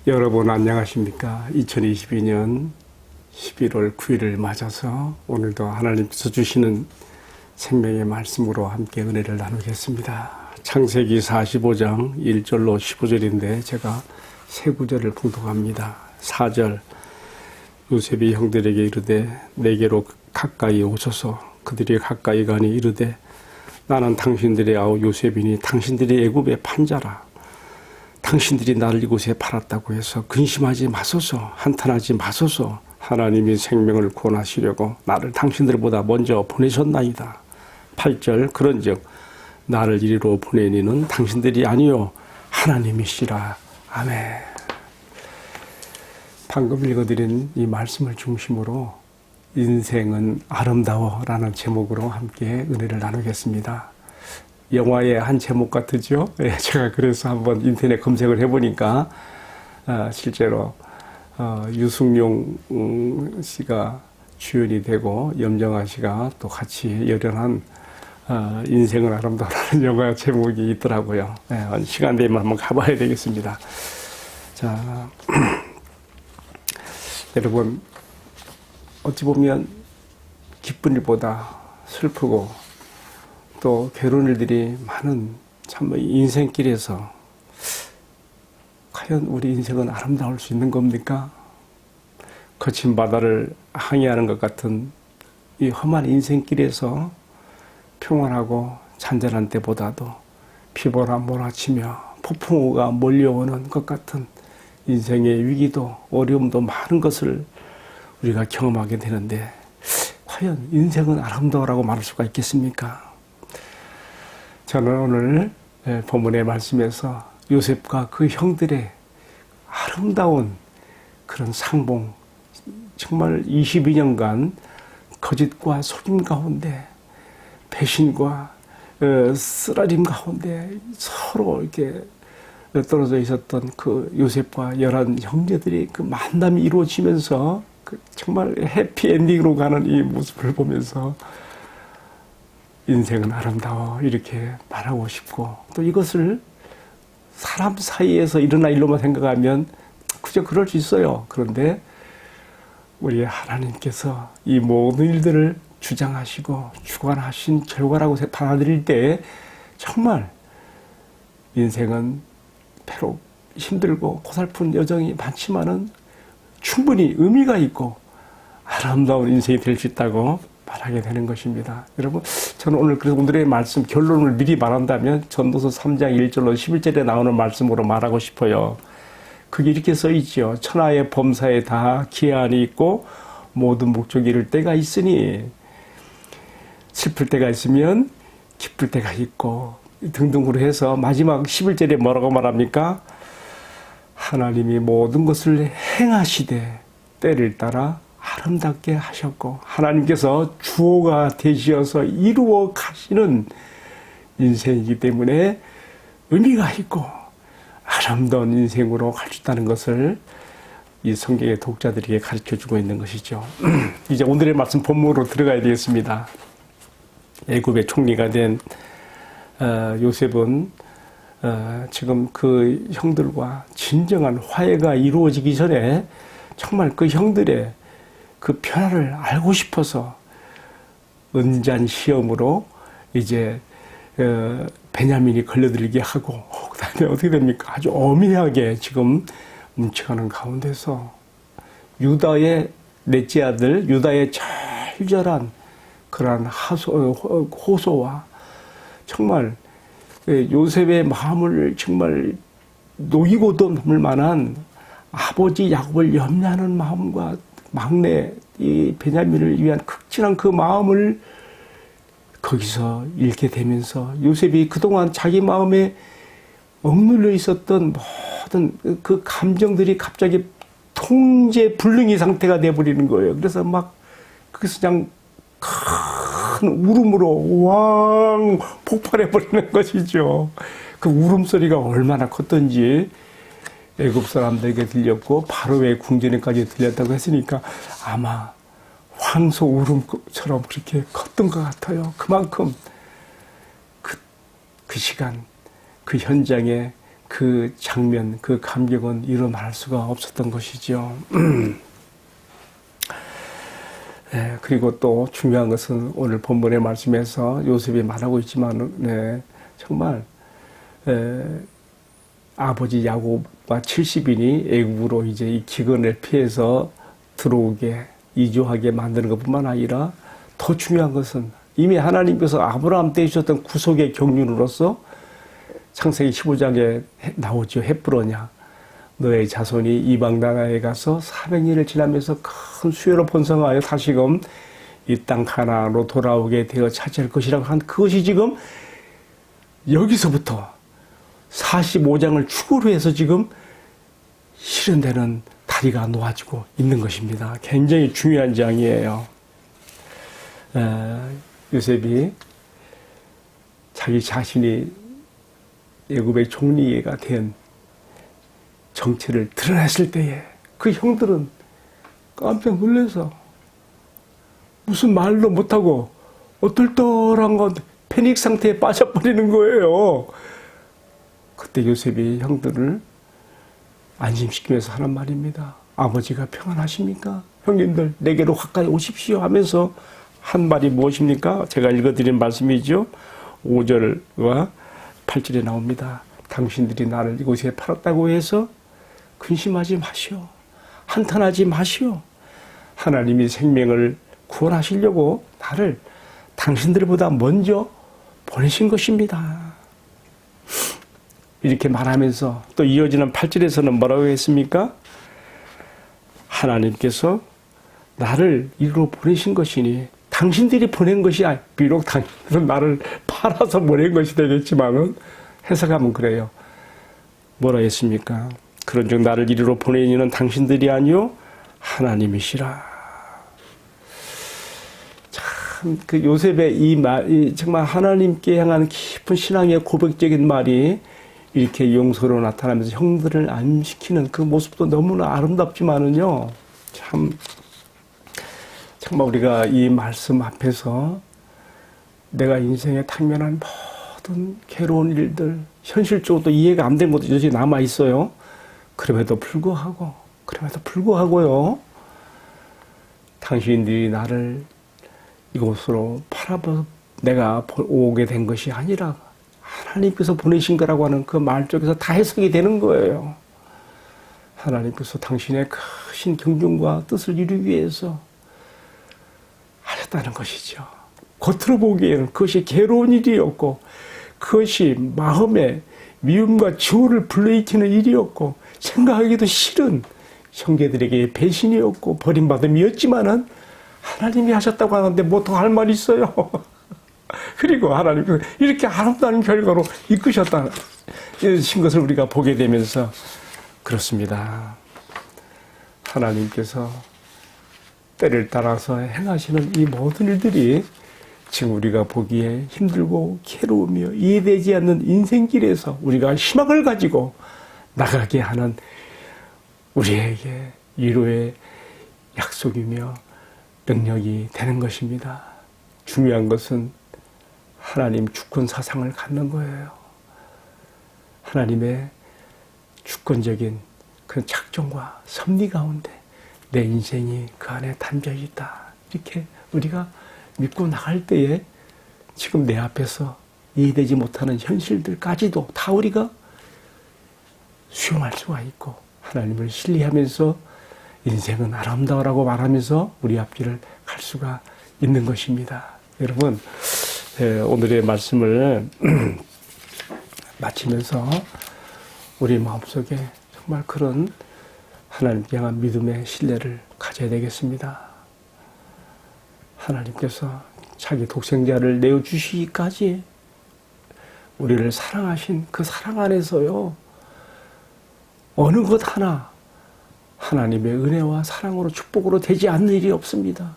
여러분 안녕하십니까? 2022년 11월 9일을 맞아서 오늘도 하나님께서 주시는 생명의 말씀으로 함께 은혜를 나누겠습니다. 창세기 45장 1절로 15절인데 제가 세 구절을 봉독합니다. 4절 요셉이 형들에게 이르되 내게로 가까이 오소서. 그들이 가까이 가니 이르되 나는 당신들의 아우 요셉이니 당신들이 애굽의 판자라. 당신들이 나를 이곳에 팔았다고 해서 근심하지 마소서. 한탄하지 마소서. 하나님이 생명을 구원하시려고 나를 당신들보다 먼저 보내셨나이다. 8절 그런즉 나를 이리로 보내니는 당신들이 아니요 하나님이시라. 아멘. 방금 읽어드린 이 말씀을 중심으로 인생은 아름다워 라는 제목으로 함께 은혜를 나누겠습니다. 영화의 한 제목 같으죠? 제가 그래서 한번 인터넷 검색을 해보니까 실제로 유승용 씨가 주연이 되고 염정아 씨가 또 같이 열연한 인생은 아름다워라는 영화 제목이 있더라고요. 시간 되면 한번 가봐야 되겠습니다. 자, 여러분 어찌 보면 기쁜 일보다 슬프고 또 괴로운 일들이 많은 참 인생길에서 과연 우리 인생은 아름다울 수 있는 겁니까? 거친 바다를 항해하는 것 같은 이 험한 인생길에서 평온하고 잔잔한 때보다도 비바람 몰아치며 폭풍우가 몰려오는 것 같은 인생의 위기도 어려움도 많은 것을 우리가 경험하게 되는데 과연 인생은 아름다우라고 말할 수가 있겠습니까? 저는 오늘 본문의 말씀에서 요셉과 그 형들의 아름다운 그런 상봉, 정말 22년간 거짓과 속임 가운데 배신과 쓰라림 가운데 서로 이렇게 떨어져 있었던 그 요셉과 11 형제들이 그 만남이 이루어지면서 그 정말 해피엔딩으로 가는 이 모습을 보면서 인생은 아름다워 이렇게 말하고 싶고 또 이것을 사람 사이에서 일어날 일로만 생각하면 그저 그럴 수 있어요. 그런데 우리 하나님께서 이 모든 일들을 주장하시고 주관하신 결과라고 받아들일 때 정말 인생은 비록 힘들고 고달픈 여정이 많지만은 충분히 의미가 있고 아름다운 인생이 될 수 있다고 말하게 되는 것입니다. 여러분, 저는 그래서 오늘의 말씀 결론을 미리 말한다면 전도서 3장 1절로 11절에 나오는 말씀으로 말하고 싶어요. 그게 이렇게 써 있죠. 천하의 범사에 다 기한이 있고 모든 목적이 이를 때가 있으니 슬플 때가 있으면 기쁠 때가 있고 등등으로 해서 마지막 11절에 뭐라고 말합니까? 하나님이 모든 것을 행하시되 때를 따라 아름답게 하셨고 하나님께서 주어가 되시어서 이루어 가시는 인생이기 때문에 의미가 있고 아름다운 인생으로 갈 수 있다는 것을 이 성경의 독자들에게 가르쳐주고 있는 것이죠. 이제 오늘의 말씀 본문으로 들어가야 되겠습니다. 애굽의 총리가 된 요셉은 지금 그 형들과 진정한 화해가 이루어지기 전에 정말 그 형들의 그 변화를 알고 싶어서 은잔 시험으로 이제 베냐민이 걸려들게 하고 그다음에 어떻게 됩니까? 아주 엄밀하게 지금 뭉쳐가는 가운데서 유다의 넷째 아들 유다의 절절한 그러한 호소와 정말 요셉의 마음을 정말 녹이고도 남을 만한 아버지 야곱을 염려하는 마음과 막내 이 베냐민을 위한 극진한 그 마음을 거기서 잃게 되면서 요셉이 그동안 자기 마음에 억눌려 있었던 모든 그 감정들이 갑자기 통제 불능의 상태가 돼버리는 거예요. 그래서 막 거기서 그냥 큰 울음으로 왕 폭발해버리는 것이죠. 그 울음소리가 얼마나 컸던지 애굽 사람들에게 들렸고 바로의 궁전에까지 들렸다고 했으니까 아마 황소 울음처럼 그렇게 컸던 것 같아요. 그만큼 그 시간, 그 현장에 그 장면, 그 감격은 이루 말할 수가 없었던 것이죠. 네, 그리고 또 중요한 것은 오늘 본문의 말씀에서 요셉이 말하고 있지만, 네, 정말 아버지 야곱과 70인이 애굽으로 이제 이 기근을 피해서 들어오게 이주하게 만드는 것뿐만 아니라 더 중요한 것은 이미 하나님께서 아브라함 때 주셨던 구속의 경륜으로서 창세기 15장에 나오죠. 헷불어냐 너의 자손이 이방 나라에 가서 400년을 지나면서 큰 수요로 번성하여 다시금 이 땅 가나안으로 돌아오게 되어 차지할 것이라고 한 그것이 지금 여기서부터 45장을 축으로 해서 지금 실현되는 다리가 놓아지고 있는 것입니다. 굉장히 중요한 장이에요. 요셉이 자기 자신이 애굽의 총리가 된 정체를 드러냈을 때에 그 형들은 깜짝 놀라서 무슨 말도 못하고 어떨떨한 건 패닉 상태에 빠져버리는 거예요. 그때 요셉이 형들을 안심시키면서 하는 말입니다. 아버지가 평안하십니까? 형님들 내게로 가까이 오십시오 하면서 한 말이 무엇입니까? 제가 읽어드린 말씀이죠. 5절과 8절에 나옵니다. 당신들이 나를 이곳에 팔았다고 해서 근심하지 마시오. 한탄하지 마시오. 하나님이 생명을 구원하시려고 나를 당신들보다 먼저 보내신 것입니다. 이렇게 말하면서 또 이어지는 8절에서는 뭐라고 했습니까? 하나님께서 나를 이리로 보내신 것이니 당신들이 보낸 것이 비록 당신들은 나를 팔아서 보낸 것이 되겠지만은 해석하면 그래요. 뭐라 했습니까? 그런즉 나를 이리로 보내니는 당신들이 아니요 하나님이시라. 참 그 요셉의 이 말, 정말 하나님께 향한 깊은 신앙의 고백적인 말이 이렇게 용서로 나타나면서 형들을 안심시키는 그 모습도 너무나 아름답지만은요, 정말 우리가 이 말씀 앞에서 내가 인생에 당면한 모든 괴로운 일들, 현실적으로 이해가 안 된 것도 여전히 남아 있어요. 그럼에도 불구하고요, 당신들이 나를 이곳으로 팔아서 내가 오게 된 것이 아니라 하나님께서 보내신 거라고 하는 그 말 쪽에서 다 해석이 되는 거예요. 하나님께서 당신의 크신 경륜과 뜻을 이루기 위해서 하셨다는 것이죠. 겉으로 보기에는 그것이 괴로운 일이었고 그것이 마음에 미움과 지호를 불러일으키는 일이었고 생각하기도 싫은 형제들에게 배신이었고 버림받음이었지만은 하나님이 하셨다고 하는데 뭐 더 할 말이 있어요. 그리고 하나님께서 이렇게 아름다운 결과로 이끄셨다는 것을 우리가 보게 되면서 그렇습니다. 하나님께서 때를 따라서 행하시는 이 모든 일들이 지금 우리가 보기에 힘들고 괴로우며 이해되지 않는 인생길에서 우리가 희망을 가지고 나가게 하는 우리에게 위로의 약속이며 능력이 되는 것입니다. 중요한 것은 하나님 주권 사상을 갖는 거예요. 하나님의 주권적인 그런 작정과 섭리 가운데 내 인생이 그 안에 담겨 있다. 이렇게 우리가 믿고 나갈 때에 지금 내 앞에서 이해되지 못하는 현실들까지도 다 우리가 수용할 수가 있고 하나님을 신뢰하면서 인생은 아름다워라고 말하면서 우리 앞길을 갈 수가 있는 것입니다. 여러분, 오늘의 말씀을 마치면서 우리 마음속에 정말 그런 하나님께 향한 믿음의 신뢰를 가져야 되겠습니다. 하나님께서 자기 독생자를 내어주시기까지 우리를 사랑하신 그 사랑 안에서요, 어느 것 하나 하나님의 은혜와 사랑으로 축복으로 되지 않는 일이 없습니다.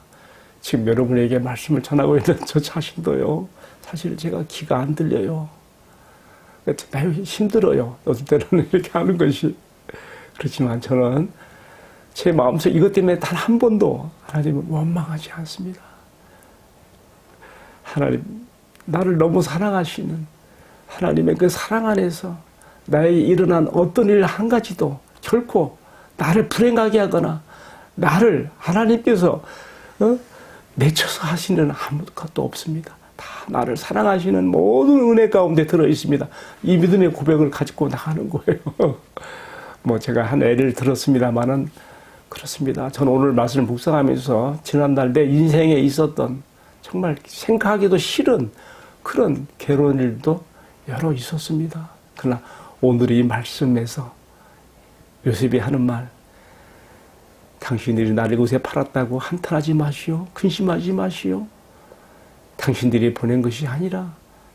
지금 여러분에게 말씀을 전하고 있는 저 자신도요, 사실 제가 귀가 안 들려요. 매우 힘들어요. 어떨 때는 이렇게 하는 것이. 그렇지만 저는 제 마음속 이것 때문에 단 한 번도 하나님을 원망하지 않습니다. 하나님, 나를 너무 사랑하시는 하나님의 그 사랑 안에서 나에게 일어난 어떤 일 한 가지도 결코 나를 불행하게 하거나 나를 하나님께서 내쳐서 하시는 아무것도 없습니다. 다 나를 사랑하시는 모든 은혜 가운데 들어 있습니다. 이 믿음의 고백을 가지고 나가는 거예요. 뭐 제가 한 예를 들었습니다마는 그렇습니다. 저는 오늘 말씀을 묵상하면서 지난달 내 인생에 있었던 정말 생각하기도 싫은 그런 괴로운 일도 여러 있었습니다. 그러나 오늘 이 말씀에서 요셉이 하는 말, 당신들이 나를 이곳에 팔았다고 한탄하지 마시오. 근심하지 마시오. 당신들이 보낸 것이 아니라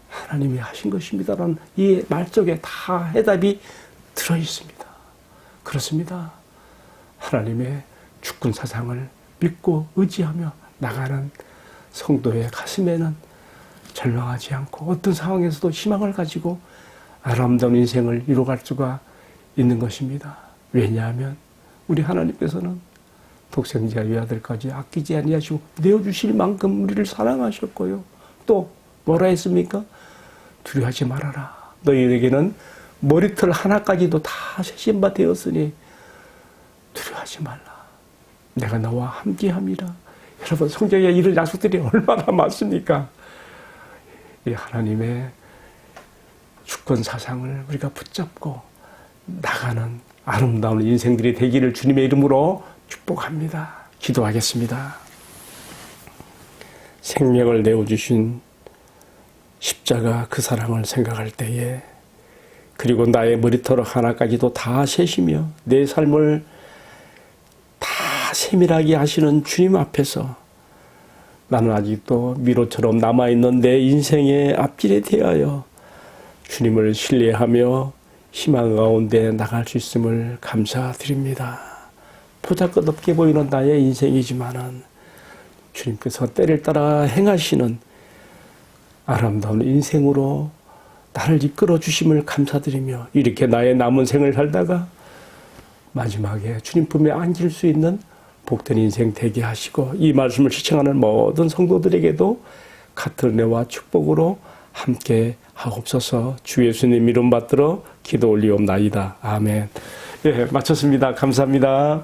하나님이 하신 것입니다라는 이 말 속에 다 해답이 들어있습니다. 그렇습니다. 하나님의 주권 사상을 믿고 의지하며 나가는 성도의 가슴에는 절망하지 않고 어떤 상황에서도 희망을 가지고 아름다운 인생을 이루어갈 수가 있는 것입니다. 왜냐하면 우리 하나님께서는 독생자 외아들까지 아끼지 아니하시고 내어주실 만큼 우리를 사랑하셨고요. 또 뭐라 했습니까? 두려워하지 말아라. 너희에게는 머리털 하나까지도 다 세신 바 되었으니 두려워하지 말라. 내가 너와 함께함이라. 여러분 성경에 이런 약속들이 얼마나 많습니까? 이 하나님의 주권 사상을 우리가 붙잡고 나가는 아름다운 인생들이 되기를 주님의 이름으로 축복합니다. 기도하겠습니다. 생명을 내어주신 십자가 그 사랑을 생각할 때에 그리고 나의 머리털 하나까지도 다 세시며 내 삶을 다 세밀하게 하시는 주님 앞에서 나는 아직도 미로처럼 남아있는 내 인생의 앞길에 대하여 주님을 신뢰하며 희망 가운데 나갈 수 있음을 감사드립니다. 보잘것없게 보이는 나의 인생이지만은 주님께서 때를 따라 행하시는 아름다운 인생으로 나를 이끌어 주심을 감사드리며 이렇게 나의 남은 생을 살다가 마지막에 주님 품에 안길 수 있는 복된 인생 되게 하시고 이 말씀을 시청하는 모든 성도들에게도 같은 은혜와 축복으로 함께 하옵소서. 주 예수님 이름 받들어 기도 올리옵나이다. 아멘. 예, 마쳤습니다. 감사합니다.